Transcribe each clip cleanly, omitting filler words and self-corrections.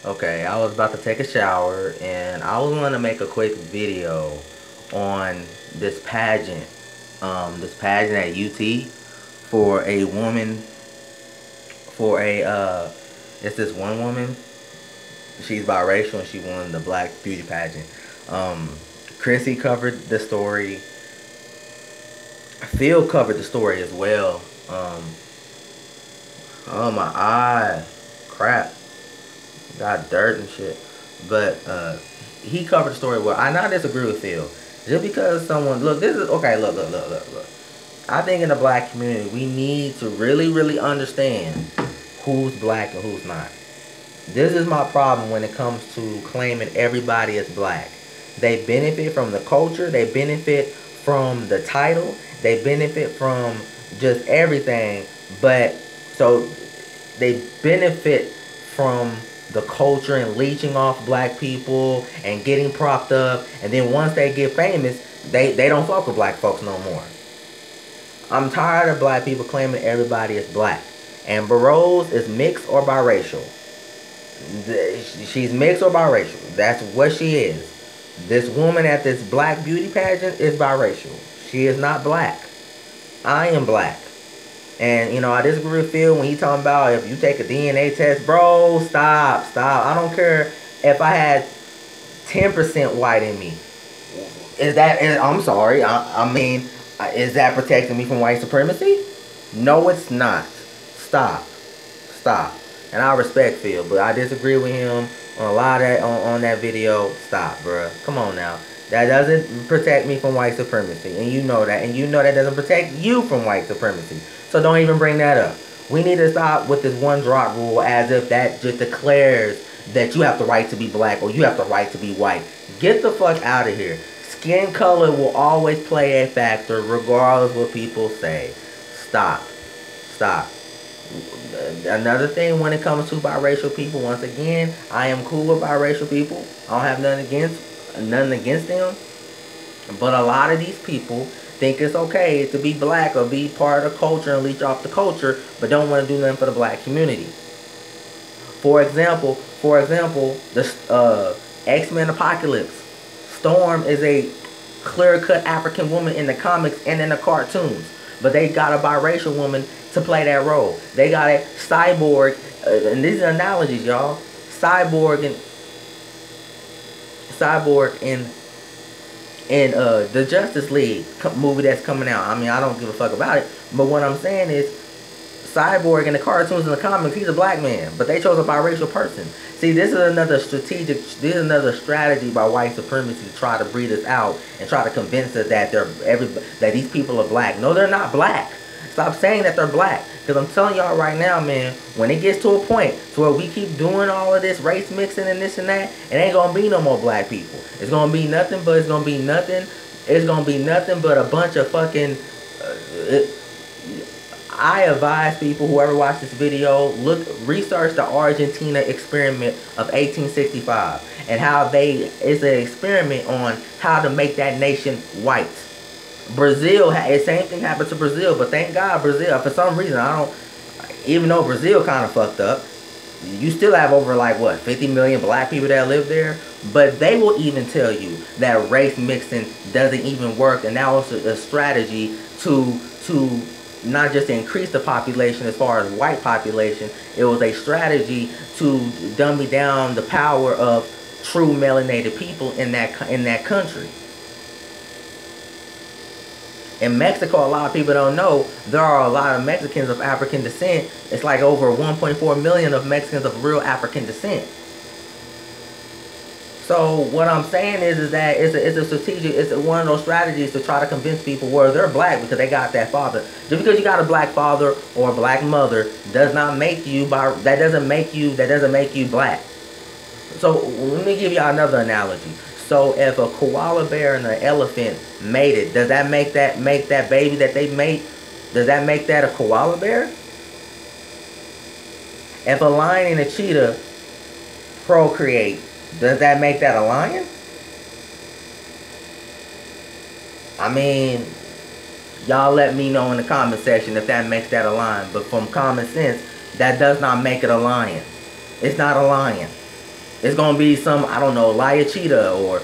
Okay, I was about to take a shower and I was going to make a quick video on this pageant at UT for a woman, for it's this one woman, she's biracial and she won the Black Beauty pageant. Chrissy covered the story, Phil covered the story as well. Oh my eye, crap. Got dirt and shit. But he covered the story well. I not disagree with Phil. Just because someone look, this is okay. Look. I think in the black community we need to really understand who's black and who's not. This is my problem when it comes to claiming everybody is black. They benefit from the culture. They benefit from the title. They benefit from just everything. But so they benefit from the culture and leeching off black people and getting propped up. And then once they get famous, they don't fuck with black folks no more. I'm tired of black people claiming everybody is black. Amber Rose is mixed or biracial. She's mixed or biracial. That's what she is. This woman at this black beauty pageant is biracial. She is not black. I am black. And, you know, I disagree with Phil when he talking about if you take a DNA test. Bro, stop. I don't care if I had 10% white in me. I'm sorry. I mean, is that protecting me from white supremacy? No, it's not. Stop. And I respect Phil, but I disagree with him on a lot of that, on that video. Stop, bruh. Come on now. That doesn't protect me from white supremacy. And you know that. And you know that doesn't protect you from white supremacy. So don't even bring that up. We need to stop with this one drop rule as if that just declares that you have the right to be black or you have the right to be white. Get the fuck out of here. Skin color will always play a factor regardless of what people say. Stop. Another thing when it comes to biracial people, once again, I am cool with biracial people. I don't have nothing against them. But a lot of these people think it's okay to be black or be part of the culture and leech off the culture, but don't want to do nothing for the black community. For example, the X-Men Apocalypse. Storm is a clear-cut African woman in the comics and in the cartoons. But they got a biracial woman to play that role. They got a cyborg, and these are analogies, y'all. Cyborg in the Justice League movie that's coming out. I mean, I don't give a fuck about it. But what I'm saying is, Cyborg in the cartoons and the comics, he's a black man, but they chose a biracial person. See, this is another strategy by white supremacy to try to breed us out and try to convince us that that these people are black. No, they're not black. Stop saying that they're black. Because I'm telling y'all right now, man, when it gets to a point to where we keep doing all of this race mixing and this and that, it ain't going to be no more black people. It's going to be nothing but a bunch of fucking... I advise people, whoever watched this video, research the Argentina experiment of 1865 and how it's an experiment on how to make that nation white. Brazil, the same thing happened to Brazil, but thank God Brazil, for some reason, even though Brazil kind of fucked up, you still have over 50 million black people that live there, but they will even tell you that race mixing doesn't even work, and that was a strategy to not just increase the population as far as white population. It was a strategy to dummy down the power of true melanated people in that country. In Mexico, a lot of people don't know, there are a lot of Mexicans of African descent. It's like over 1.4 million of Mexicans of real African descent. So what I'm saying is that it's one of those strategies to try to convince people where they're black because they got that father. Just because you got a black father or a black mother does not make you that doesn't make you black. So let me give y'all another analogy. So if a koala bear and an elephant mated, does that make that baby that they mate? Does that make that a koala bear? If a lion and a cheetah procreate, does that make that a lion? I mean, y'all let me know in the comment section if that makes that a lion. But from common sense, that does not make it a lion. It's not a lion. It's gonna be some, I don't know, Laya Cheetah or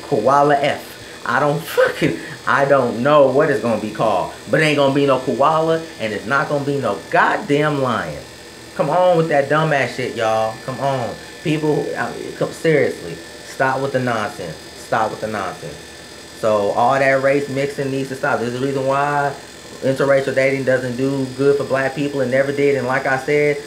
Koala F. I don't know what it's gonna be called. But it ain't gonna be no koala, and it's not gonna be no goddamn lion. Come on with that dumbass shit, y'all. Come on. People, seriously, stop with the nonsense. Stop with the nonsense. So all that race mixing needs to stop. There's a reason why interracial dating doesn't do good for black people. It never did. And like I said,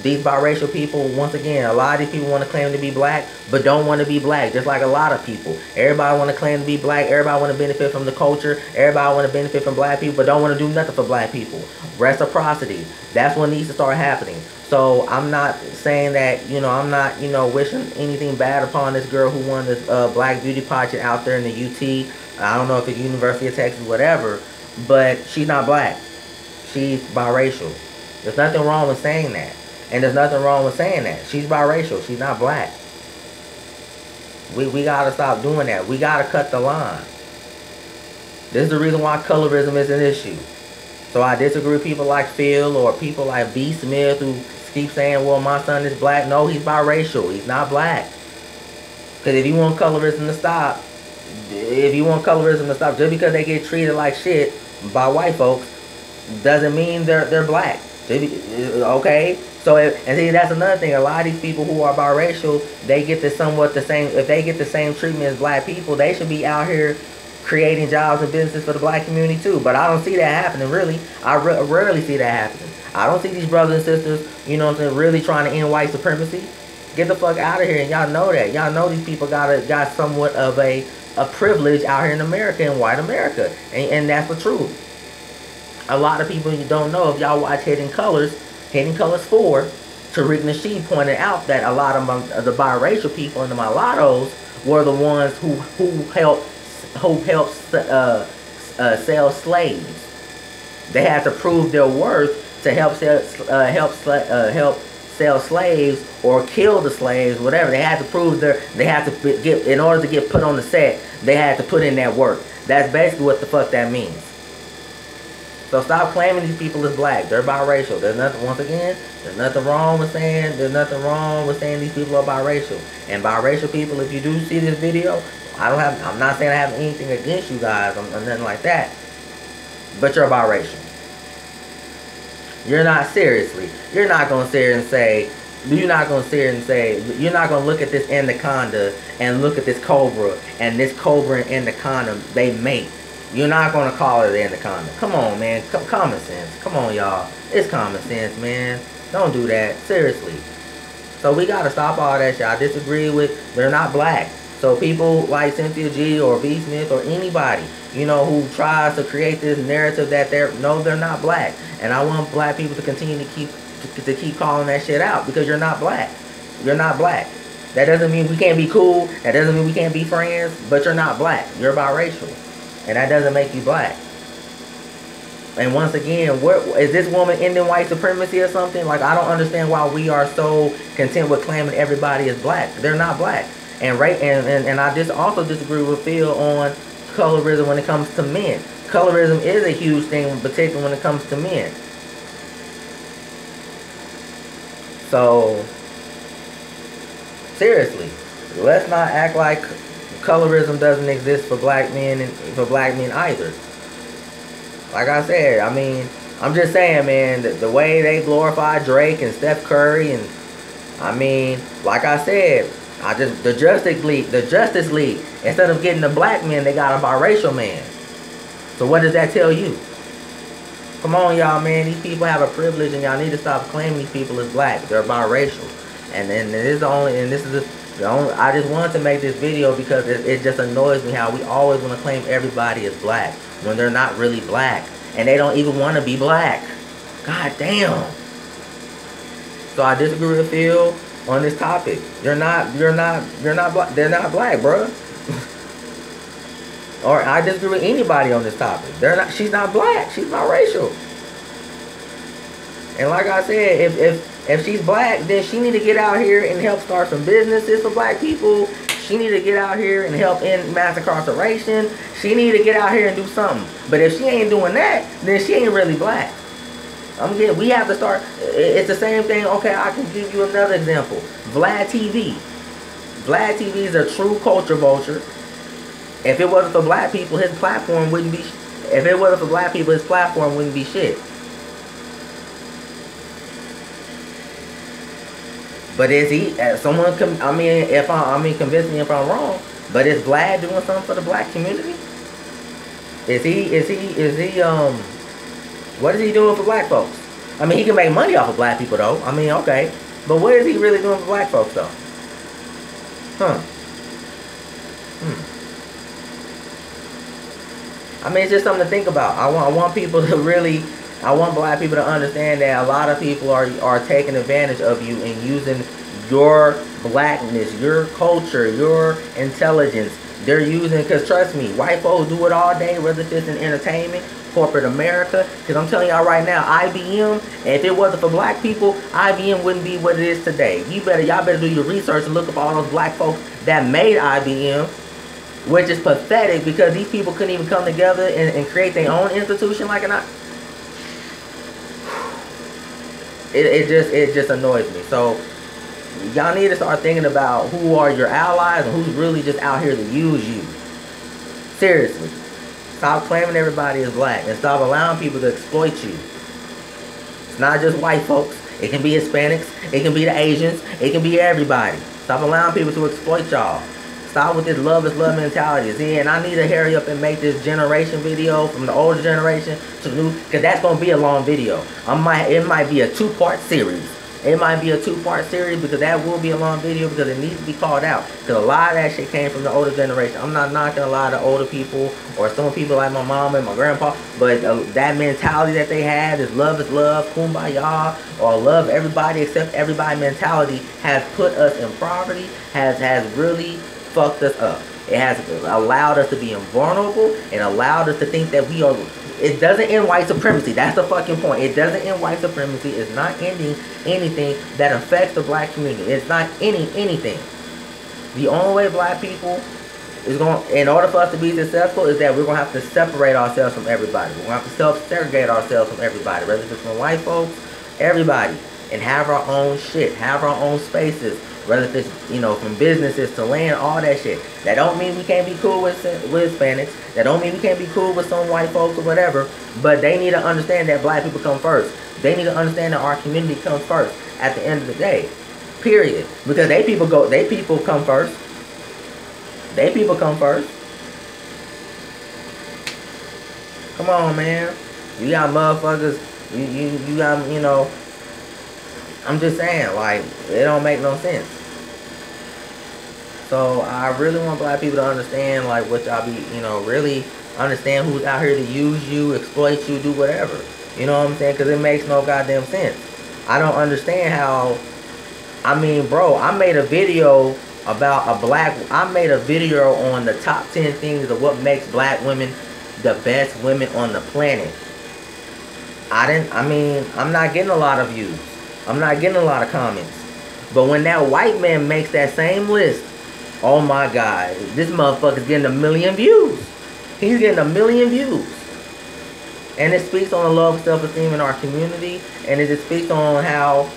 these biracial people, once again, a lot of these people want to claim to be black, but don't want to be black, just like a lot of people. Everybody want to claim to be black. Everybody want to benefit from the culture. Everybody want to benefit from black people, but don't want to do nothing for black people. Reciprocity. That's what needs to start happening. So I'm not saying that, I'm not, wishing anything bad upon this girl who won this black beauty pageant out there in the UT. I don't know if it's University of Texas, whatever, but she's not black. She's biracial. There's nothing wrong with saying that. And there's nothing wrong with saying that. She's biracial. She's not black. We got to stop doing that. We got to cut the line. This is the reason why colorism is an issue. So I disagree with people like Phil or people like B. Smith who keep saying, well, my son is black. No, he's biracial. He's not black. Because if you want colorism to stop, just because they get treated like shit by white folks, doesn't mean they're black. Okay? So, and see, that's another thing. A lot of these people who are biracial, they get the same, if they get the same treatment as black people, they should be out here creating jobs and businesses for the black community too. But I don't see that happening, really. I rarely see that happening. I don't see these brothers and sisters, really trying to end white supremacy. Get the fuck out of here, and y'all know that. Y'all know these people got somewhat of a privilege out here in America, in white America. And that's the truth. A lot of people you don't know, if y'all watch Hidden Colors 4, Tariq Nasheed pointed out that a lot of the biracial people and the mulattoes were the ones who helped sell slaves. They had to prove their worth to help sell slaves or kill the slaves, whatever. They had to prove in order to get put on the set, they had to put in that work. That's basically what the fuck that means. So stop claiming these people as black. They're biracial. There's nothing wrong with saying these people are biracial. And biracial people, if you do see this video, I'm not saying I have anything against you guys or nothing like that. But you're biracial. You're not going to sit here and say, you're not going to look at this anaconda and look at this cobra, and this cobra and anaconda, they mate. You're not going to call it an anaconda. Come on, man. Common sense. Come on, y'all. It's common sense, man. Don't do that. Seriously. So we got to stop all that shit. I disagree with, they're not black. So people like Cynthia G or B. Smith or anybody, who tries to create this narrative that they're not black. And I want black people to continue to keep calling that shit out, because you're not black. You're not black. That doesn't mean we can't be cool. That doesn't mean we can't be friends. But you're not black. You're biracial. And that doesn't make you black. And once again, is this woman ending white supremacy or something? Like, I don't understand why we are so content with claiming everybody is black. They're not black. And I just also disagree with Phil on colorism when it comes to men. Colorism is a huge thing, particularly when it comes to men. So, seriously, let's not act like colorism doesn't exist for black men and for black men either. Like I said, I'm just saying, man, the way they glorify Drake and Steph Curry, and like I said, the Justice League, instead of getting the black men, they got a biracial man. So what does that tell you? Come on, y'all, man. These people have a privilege, and y'all need to stop claiming these people as black. They're biracial. And I just wanted to make this video because it just annoys me how we always want to claim everybody as black when they're not really black, and they don't even want to be black. God damn. So I disagree with Phil on this topic. You're not black. They're not black, bro. Or I disagree with anybody on this topic. She's not black. She's biracial. And like I said, if she's black, then she need to get out here and help start some businesses for black people. She need to get out here and help end mass incarceration. She need to get out here and do something. But if she ain't doing that, then she ain't really black. We have to start. It's the same thing. Okay, I can give you another example. Vlad TV. Vlad TV is a true culture vulture. If it wasn't for black people, his platform wouldn't be. If it wasn't for black people, his platform wouldn't be shit. But is he? Someone? I mean, convince me if I'm wrong. But is Vlad doing something for the black community? Is he? What is he doing for black folks? I mean, he can make money off of black people, though. I mean, okay. But what is he really doing for black folks, though? Huh. I mean, it's just something to think about. I want people to really, I want black people to understand that a lot of people are taking advantage of you and using your blackness, your culture, your intelligence. They're using, because trust me, white folks do it all day, whether it's in entertainment, corporate America. Because I'm telling y'all right now, IBM, if it wasn't for black people, IBM wouldn't be what it is today. Y'all better do your research and look up all those black folks that made IBM, which is pathetic because these people couldn't even come together and create their own institution like an. It just annoys me. So y'all need to start thinking about who are your allies and who's really just out here to use you. Seriously. Stop claiming everybody is black and stop allowing people to exploit you. It's not just white folks. It can be Hispanics. It can be the Asians. It can be everybody. Stop allowing people to exploit y'all. Stop with this love is love mentality. See, and I need to hurry up and make this generation video from the older generation to the new, because that's going to be a long video. It might be a two-part series. It might be a two-part series because that will be a long video because it needs to be called out. Because a lot of that shit came from the older generation. I'm not knocking a lot of the older people or some people like my mom and my grandpa, but that mentality that they had is love, kumbaya, or love everybody except everybody mentality has put us in poverty, has really fucked us up. It has allowed us to be invulnerable and allowed us to think that we are. It doesn't end white supremacy. That's the fucking point. It doesn't end white supremacy. It's not ending anything that affects the black community. It's not ending anything. The only way black people is going, in order for us to be successful, is that we're going to have to separate ourselves from everybody. We're going to have to self-segregate ourselves from everybody, whether it's from white folks, everybody, and have our own shit, have our own spaces. Whether if it's, you know, from businesses to land, all that shit. That don't mean we can't be cool with Hispanics. That don't mean we can't be cool with some white folks or whatever. But they need to understand that black people come first. They need to understand that our community comes first at the end of the day. Period. Because they people come first. They people come first. Come on, man. You got motherfuckers. You got, you know. I'm just saying, like, it don't make no sense. So I really want black people to understand, like, what y'all be, you know, really understand who's out here to use you, exploit you, do whatever. You know what I'm saying? Because it makes no goddamn sense. I don't understand how, I mean, bro, I made a video about I made a video on the top 10 things of what makes black women the best women on the planet. I'm not getting a lot of views. I'm not getting a lot of comments. But when that white man makes that same list, oh my God, this motherfucker's getting 1 million views. He's getting 1 million views. And it speaks on the love, self-esteem in our community. And it just speaks on how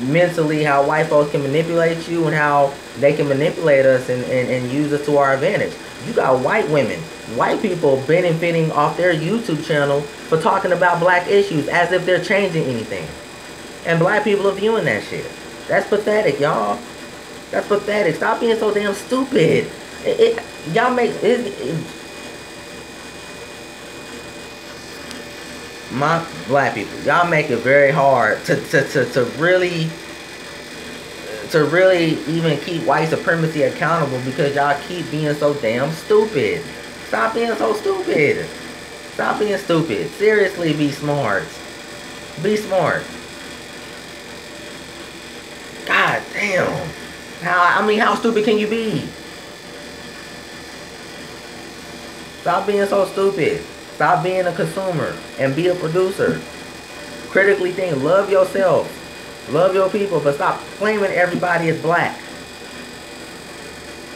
mentally, how white folks can manipulate you and how they can manipulate us and use us to our advantage. You got white women, white people benefiting off their YouTube channel for talking about black issues as if they're changing anything. And black people are viewing that shit. That's pathetic, y'all. That's pathetic. Stop being so damn stupid. Y'all make my black people, y'all make it very hard to really even keep white supremacy accountable because y'all keep being so damn stupid. Stop being so stupid. Stop being stupid. Seriously, be smart. Be smart. God damn. How stupid can you be? Stop being so stupid. Stop being a consumer and be a producer. Critically think. Love yourself. Love your people, but stop claiming everybody is black.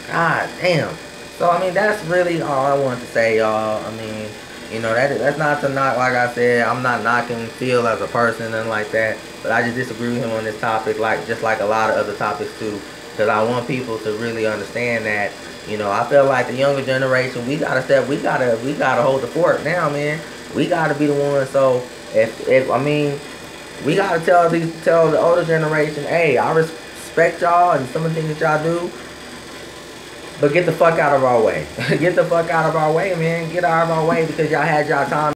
God damn. So, I mean, that's really all I wanted to say, y'all. I mean, you know, that's not to knock, like I said, I'm not knocking Phil as a person and like that. But I just disagree with him on this topic, just like a lot of other topics too. because I want people to really understand that. You know, I feel like the younger generation, we gotta hold the fort now, man. We gotta be the ones. So if I mean, we gotta tell the older generation, hey, I respect y'all and some of the things that y'all do, but get the fuck out of our way. Get the fuck out of our way, man. Get out of our way because y'all had y'all time.